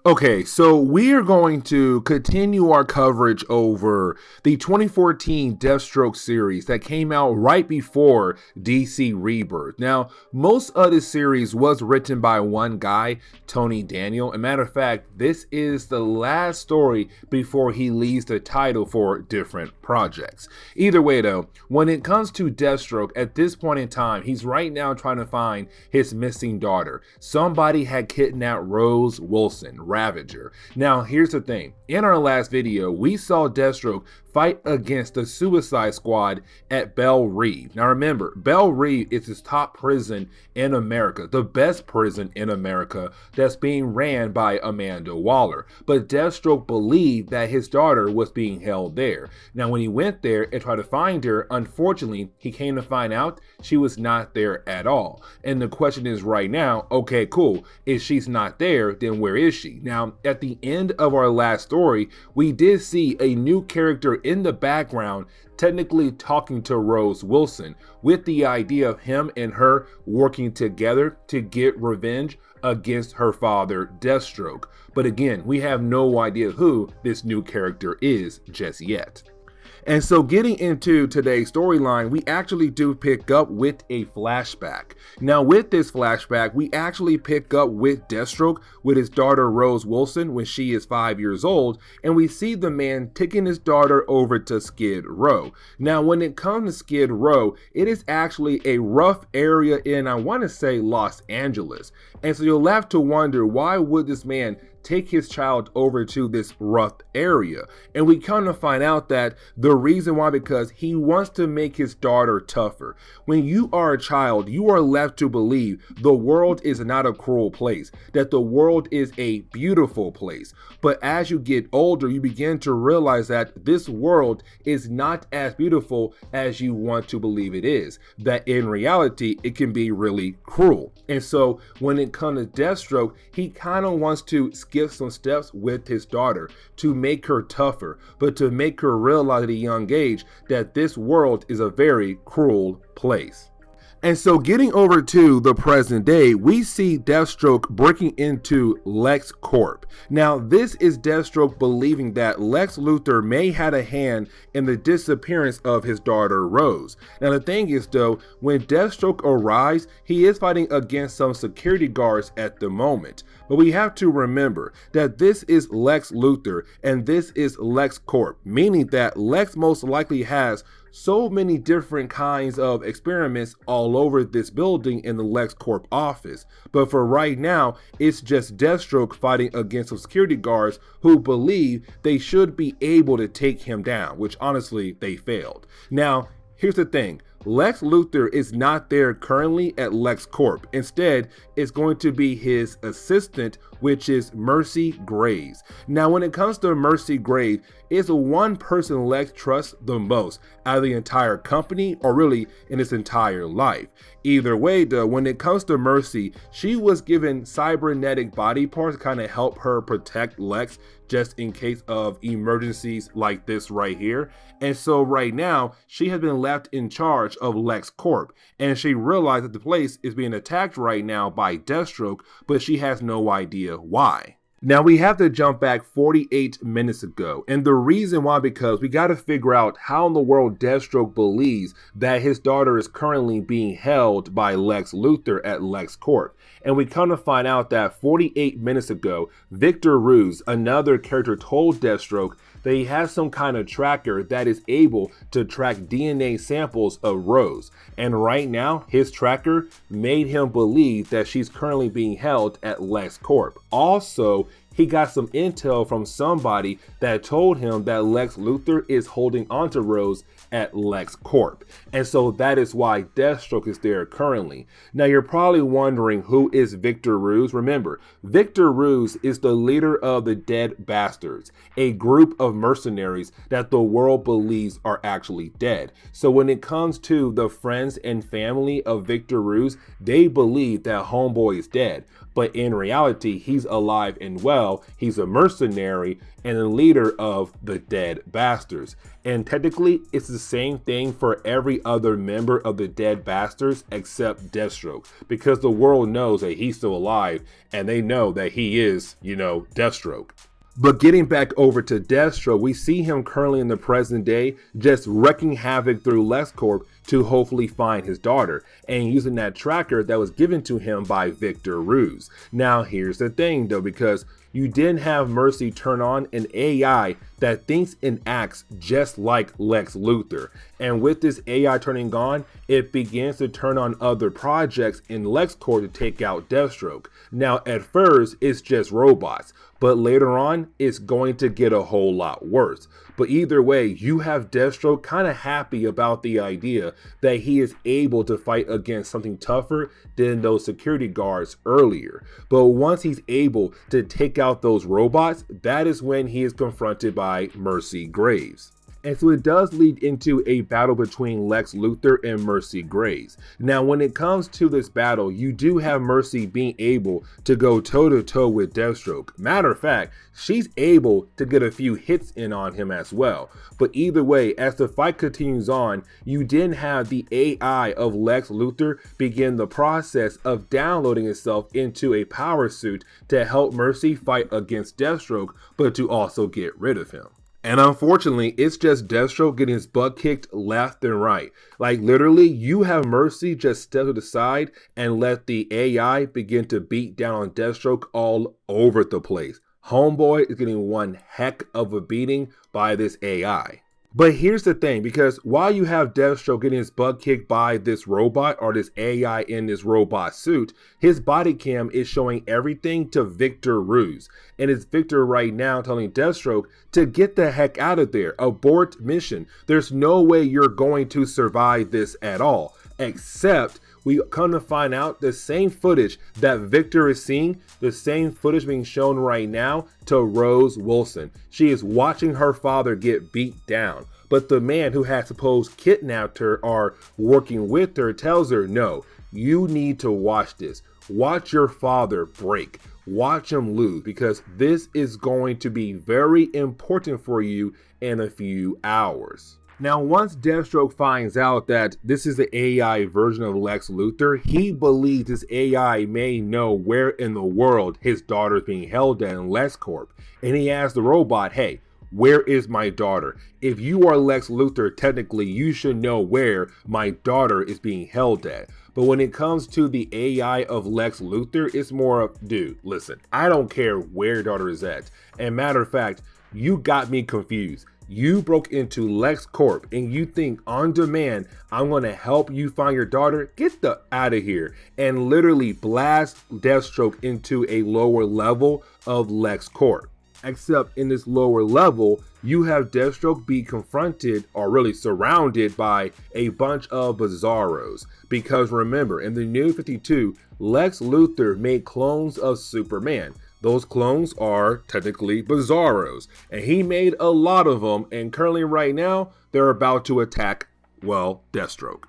Okay, so we are going to continue our coverage over the 2014 Deathstroke series that came out right before DC Rebirth. Now, most of this series was written by one guy, Tony Daniel. As a matter of fact, this is the last story before he leaves the title for different projects. Either way though, when it comes to Deathstroke, at this point in time, he's right now trying to find his missing daughter. Somebody had kidnapped Rose Wilson, Ravager. Now, here's the thing. In our last video, we saw Deathstroke fight against the Suicide Squad at Belle Reve. Now remember, Belle Reve is his top prison in America, the best prison in America that's being ran by Amanda Waller. But Deathstroke believed that his daughter was being held there. Now when he went there and tried to find her, unfortunately, he came to find out she was not there at all. And the question is right now, okay, cool, if she's not there, then where is she? Now, at the end of our last story, we did see a new character in the background technically talking to Rose Wilson with the idea of him and her working together to get revenge against her father, Deathstroke. But again, we have no idea who this new character is just yet. And so getting into today's storyline, we actually do pick up with a flashback. Now with this flashback, we actually pick up with Deathstroke with his daughter Rose Wilson when she is 5 years old, and we see the man taking his daughter over to Skid Row. Now when it comes to Skid Row, it is actually a rough area in, I want to say, Los Angeles. And so you'll have to wonder, why would this man take his child over to this rough area? And we kind of find out that the reason why, because he wants to make his daughter tougher. When you are a child, you are left to believe the world is not a cruel place, that the world is a beautiful place. But as you get older, you begin to realize that this world is not as beautiful as you want to believe it is, that in reality, it can be really cruel. And so when it comes to Deathstroke, he kind of wants to skip some steps with his daughter to make her tougher, but to make her realize at a young age that this world is a very cruel place. And so getting over to the present day, we see Deathstroke breaking into Lex Corp. Now this is Deathstroke believing that Lex Luthor may have a hand in the disappearance of his daughter Rose. Now the thing is though, when Deathstroke arrives, he is fighting against some security guards at the moment. But we have to remember that this is Lex Luthor and this is Lex Corp, meaning that Lex most likely has so many different kinds of experiments all over this building in the Lex Corp office. But for right now, it's just Deathstroke fighting against some security guards who believe they should be able to take him down, which honestly, they failed. Now, here's the thing. Lex Luthor is not there currently at Lex Corp. Instead, it's going to be his assistant, which is Mercy Graves. Now, when it comes to Mercy Graves, it's the one person Lex trusts the most out of the entire company, or really in his entire life. Either way though, when it comes to Mercy, she was given cybernetic body parts to kind of help her protect Lex just in case of emergencies like this right here. And so right now, she has been left in charge of Lex Corp, and she realized that the place is being attacked right now by Deathstroke, but she has no idea why. Now we have to jump back 48 minutes ago, and the reason why, because we got to figure out how in the world Deathstroke believes that his daughter is currently being held by Lex Luthor at Lex Corp. And we come to find out that 48 minutes ago, Victor Ruse, another character, told Deathstroke that he has some kind of tracker that is able to track DNA samples of Rose. And right now, his tracker made him believe that she's currently being held at Lex Corp. Also, he got some intel from somebody that told him that Lex Luthor is holding onto Rose at Lex Corp. And so that is why Deathstroke is there currently. Now you're probably wondering, who is Victor Ruse? Remember, Victor Ruse is the leader of the Dead Bastards, a group of mercenaries that the world believes are actually dead. So when it comes to the friends and family of Victor Ruse, they believe that homeboy is dead. but in reality, he's alive and well. He's a mercenary and a leader of the Dead Bastards. And technically, it's the same thing for every other member of the Dead Bastards except Deathstroke, because the world knows that he's still alive and they know that he is, Deathstroke. But getting back over to Deathstroke, we see him currently in the present day just wreaking havoc through Lex Corp to hopefully find his daughter, and using that tracker that was given to him by Victor Ruse. Now here's the thing though, because you didn't have Mercy turn on an AI that thinks and acts just like Lex Luthor. And with this AI turning on, it begins to turn on other projects in LexCorp to take out Deathstroke. Now at first, it's just robots, but later on, it's going to get a whole lot worse. But either way, you have Deathstroke kind of happy about the idea that he is able to fight against something tougher than those security guards earlier. But once he's able to take out those robots, that is when he is confronted by Mercy Graves. And so it does lead into a battle between Lex Luthor and Mercy Graves. Now, when it comes to this battle, you do have Mercy being able to go toe-to-toe with Deathstroke. Matter of fact, she's able to get a few hits in on him as well. But either way, as the fight continues on, you then have the AI of Lex Luthor begin the process of downloading itself into a power suit to help Mercy fight against Deathstroke, but to also get rid of him. And unfortunately, it's just Deathstroke getting his butt kicked left and right. Like literally, you have Mercy just step to the side and let the AI begin to beat down on Deathstroke all over the place. Homeboy is getting one heck of a beating by this AI. But here's the thing, because while you have Deathstroke getting his butt kicked by this robot or this AI in this robot suit, his body cam is showing everything to Victor Ruse. And it's Victor right now telling Deathstroke to get the heck out of there, abort mission. There's no way you're going to survive this at all, except we come to find out the same footage that Victor is seeing, the same footage being shown right now to Rose Wilson. She is watching her father get beat down, but the man who had supposed kidnapped her or working with her tells her, no, you need to watch this. Watch your father break. Watch him lose, because this is going to be very important for you in a few hours. Now, once Deathstroke finds out that this is the AI version of Lex Luthor, he believes this AI may know where in the world his daughter is being held at in Lex Corp. And he asks the robot, hey, where is my daughter? If you are Lex Luthor, technically you should know where my daughter is being held at. But when it comes to the AI of Lex Luthor, it's more of, dude, listen, I don't care where your daughter is at. And matter of fact, you got me confused. You broke into Lex Corp and you think on demand, I'm going to help you find your daughter? Get the out of here. And literally blast Deathstroke into a lower level of Lex Corp. Except in this lower level, you have Deathstroke be confronted or really surrounded by a bunch of Bizarros. Because remember, in the New 52, Lex Luthor made clones of Superman. Those clones are technically Bizarros, and he made a lot of them, and currently right now, they're about to attack, well, Deathstroke.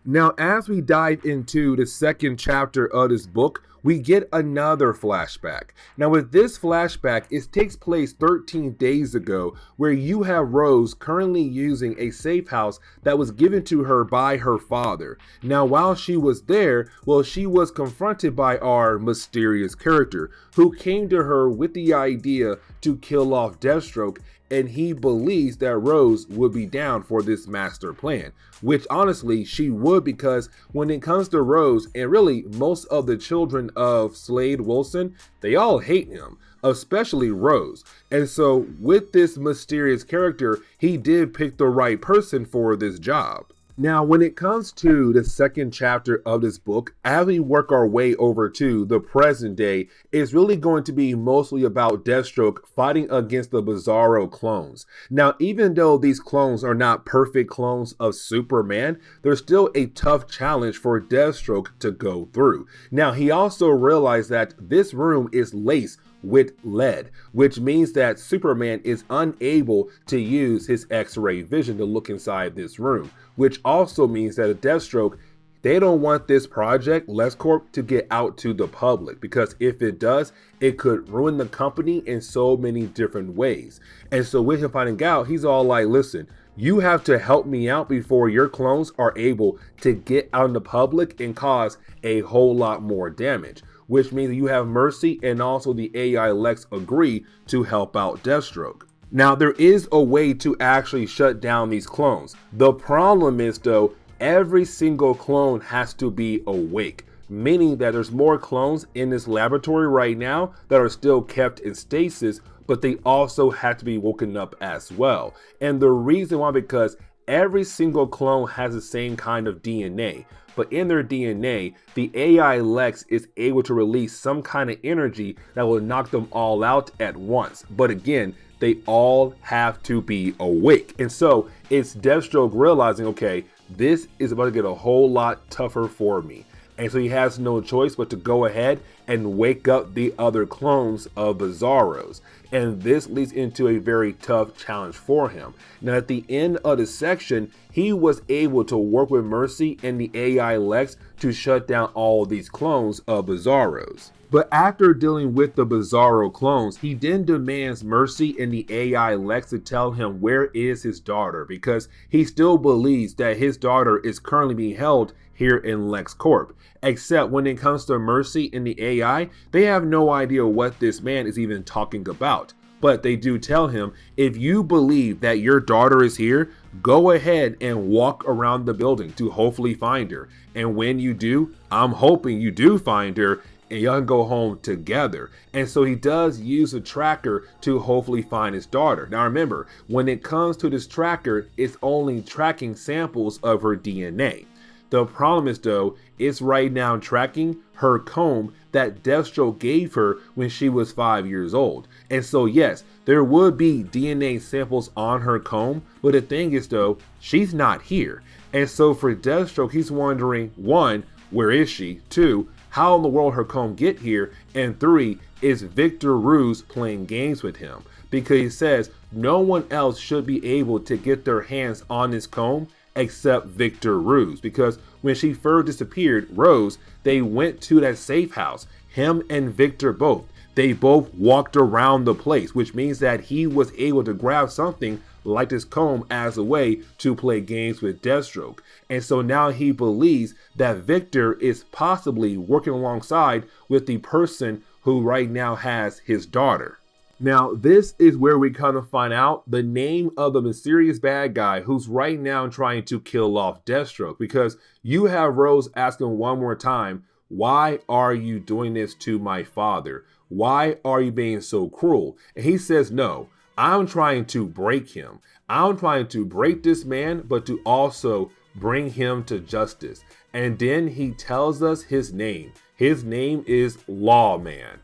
Now, as we dive into the second chapter of this book, we get another flashback. Now with this flashback, it takes place 13 days ago, where you have Rose currently using a safe house that was given to her by her father. Now while she was there, well, she was confronted by our mysterious character, who came to her with the idea to kill off Deathstroke, and he believes that Rose would be down for this master plan, which honestly she would, because when it comes to Rose, and really most of the children of Slade Wilson, they all hate him, especially Rose. And so with this mysterious character, he did pick the right person for this job. Now, when it comes to the second chapter of this book, as we work our way over to the present day, it's really going to be mostly about Deathstroke fighting against the Bizarro clones. Now, even though these clones are not perfect clones of Superman, there's still a tough challenge for Deathstroke to go through. Now, he also realized that this room is laced with lead, which means that Superman is unable to use his X-ray vision to look inside this room, which also means that a Deathstroke, they don't want this project, Lex Corp, to get out to the public, because if it does, it could ruin the company in so many different ways. And so with him finding out, he's all like, listen, you have to help me out before your clones are able to get out in the public and cause a whole lot more damage, which means you have Mercy and also the AI Lex agree to help out Deathstroke. Now, there is a way to actually shut down these clones. The problem is, though, every single clone has to be awake, meaning that there's more clones in this laboratory right now that are still kept in stasis, but they also have to be woken up as well. And the reason why, because every single clone has the same kind of DNA, but in their DNA, the AI Lex is able to release some kind of energy that will knock them all out at once. But again, they all have to be awake. And so it's Deathstroke realizing, okay, this is about to get a whole lot tougher for me. And so he has no choice but to go ahead and wake up the other clones of Bizarros. And this leads into a very tough challenge for him. Now, at the end of the section, he was able to work with Mercy and the AI Lex to shut down all of these clones of Bizarros. But after dealing with the Bizarro clones, he then demands Mercy and the AI Lex to tell him where is his daughter, because he still believes that his daughter is currently being held here in Lex Corp. Except when it comes to Mercy and the AI, they have no idea what this man is even talking about. But they do tell him, if you believe that your daughter is here, go ahead and walk around the building to hopefully find her. And when you do, I'm hoping you do find her, and y'all can go home together. And so he does use a tracker to hopefully find his daughter. Now remember, when it comes to this tracker, it's only tracking samples of her DNA. The problem is, though, it's right now tracking her comb that Deathstroke gave her when she was 5 years old. And so yes, there would be DNA samples on her comb, but the thing is, though, she's not here. And so for Deathstroke, he's wondering, 1, where is she? 2, how in the world her comb get here? And 3, is Victor Ruse playing games with him? Because he says no one else should be able to get their hands on this comb except Victor Ruse. Because when she first disappeared, Rose, they went to that safe house, him and Victor both. They both walked around the place, which means that he was able to grab something like this comb as a way to play games with Deathstroke. And so now he believes that Victor is possibly working alongside with the person who right now has his daughter. Now, this is where we kind of find out the name of the mysterious bad guy who's right now trying to kill off Deathstroke, because you have Rose asking one more time, why are you doing this to my father? Why are you being so cruel? And he says, no, I'm trying to break him. I'm trying to break this man, but to also bring him to justice. And then he tells us his name. His name is Lawman.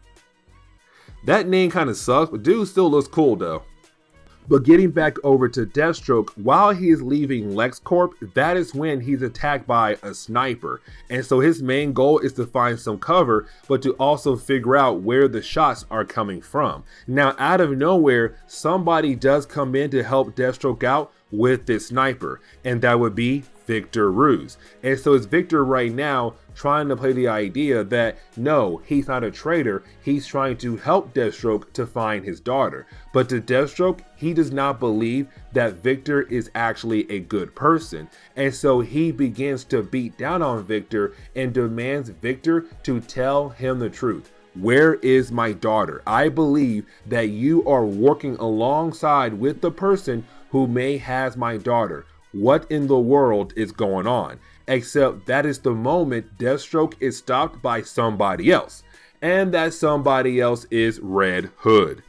That name kind of sucks, but dude still looks cool though. But getting back over to Deathstroke, while he is leaving Lex Corp, that is when he's attacked by a sniper. And so his main goal is to find some cover, but to also figure out where the shots are coming from. Now, out of nowhere, somebody does come in to help Deathstroke out with this sniper, and that would be Victor Ruse. And so it's Victor right now trying to play the idea that no, he's not a traitor, he's trying to help Deathstroke to find his daughter. But to Deathstroke, he does not believe that Victor is actually a good person. And so he begins to beat down on Victor and demands Victor to tell him the truth. Where is my daughter? I believe that you are working alongside with the person who may has my daughter. What in the world is going on? Except that is the moment Deathstroke is stopped by somebody else. And that somebody else is Red Hood.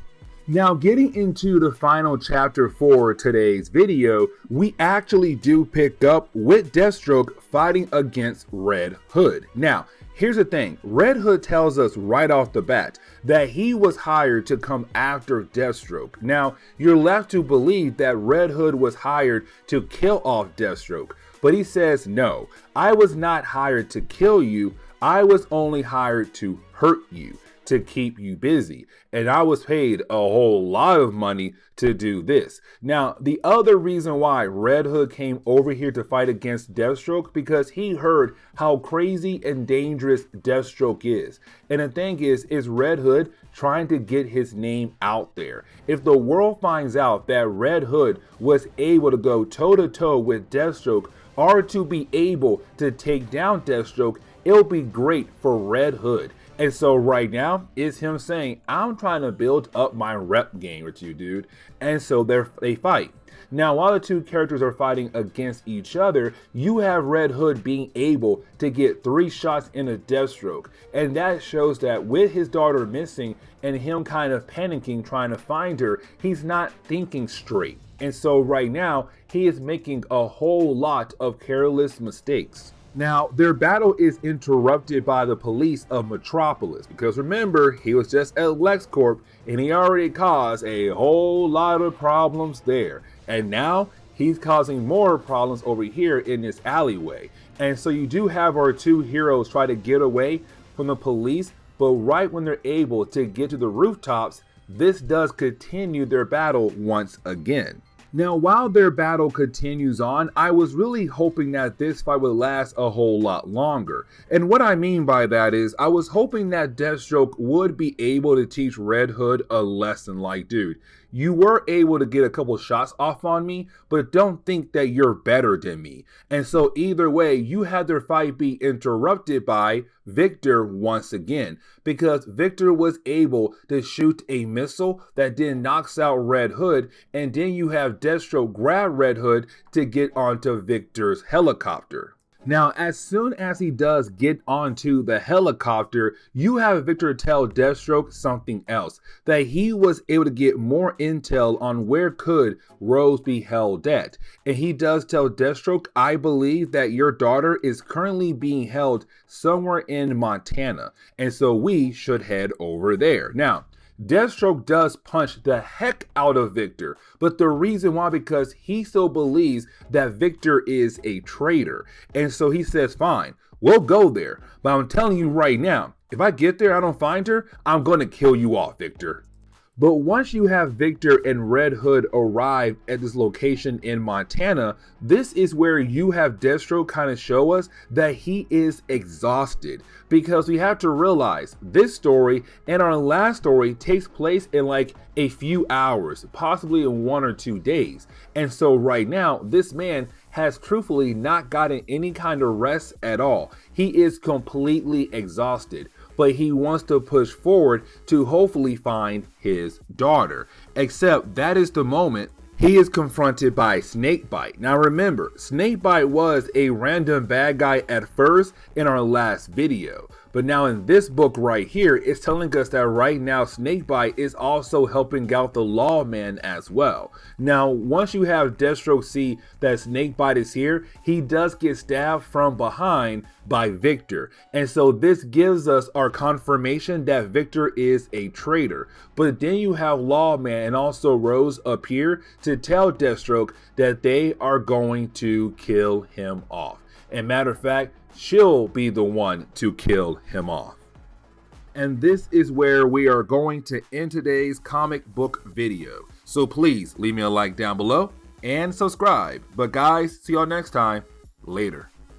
Now, getting into the final chapter for today's video, we actually do pick up with Deathstroke fighting against Red Hood. Now, here's the thing. Red Hood tells us right off the bat that he was hired to come after Deathstroke. Now, you're left to believe that Red Hood was hired to kill off Deathstroke, but he says, no, I was not hired to kill you. I was only hired to hurt you. to keep you busy. And I was paid a whole lot of money to do this. Now, the other reason why Red Hood came over here to fight against Deathstroke, because he heard how crazy and dangerous Deathstroke is. And the thing is Red Hood trying to get his name out there. If the world finds out that Red Hood was able to go toe-to-toe with Deathstroke, or to be able to take down Deathstroke, it'll be great for Red Hood. And so right now, it's him saying, I'm trying to build up my rep game with you, dude. And so they fight. Now, while the two characters are fighting against each other, you have Red Hood being able to get 3 shots in a Deathstroke. And that shows that with his daughter missing and him kind of panicking, trying to find her, he's not thinking straight. And so right now, he is making a whole lot of careless mistakes. Now, their battle is interrupted by the police of Metropolis, because remember, he was just at Lex Corp and he already caused a whole lot of problems there. And now he's causing more problems over here in this alleyway. And so you do have our two heroes try to get away from the police, but right when they're able to get to the rooftops, this does continue their battle once again. Now, while their battle continues on, I was really hoping that this fight would last a whole lot longer. And what I mean by that is, I was hoping that Deathstroke would be able to teach Red Hood a lesson like, dude, you were able to get a couple shots off on me, but don't think that you're better than me. And so either way, you had their fight be interrupted by Victor once again, because Victor was able to shoot a missile that then knocks out Red Hood, and then you have Deathstroke grab Red Hood to get onto Victor's helicopter. Now, as soon as he does get onto the helicopter, you have Victor tell Deathstroke something else, that he was able to get more intel on where could Rose be held at. And he does tell Deathstroke, I believe that your daughter is currently being held somewhere in Montana, and so we should head over there. Now, Deathstroke does punch the heck out of Victor, but the reason why, because he still believes that Victor is a traitor. And so he says, fine, we'll go there, but I'm telling you right now, if I get there, I don't find her, I'm going to kill you off, Victor. But once you have Victor and Red Hood arrive at this location in Montana, this is where you have Deathstroke kind of show us that he is exhausted. Because we have to realize this story and our last story takes place in like a few hours, possibly in 1 or 2 days. And so right now, this man has truthfully not gotten any kind of rest at all. He is completely exhausted, but he wants to push forward to hopefully find his daughter. Except that is the moment he is confronted by Snakebite. Now remember, Snakebite was a random bad guy at first in our last video. But now in this book right here, it's telling us that right now Snakebite is also helping out the lawman as well. Now, once you have Deathstroke see that Snakebite is here, he does get stabbed from behind by Victor. And so this gives us our confirmation that Victor is a traitor. But then you have Lawman and also Rose appear to tell Deathstroke that they are going to kill him off. And matter of fact, she'll be the one to kill him off. And this is where we are going to end today's comic book video. So please leave me a like down below and subscribe. But guys, see y'all next time. Later.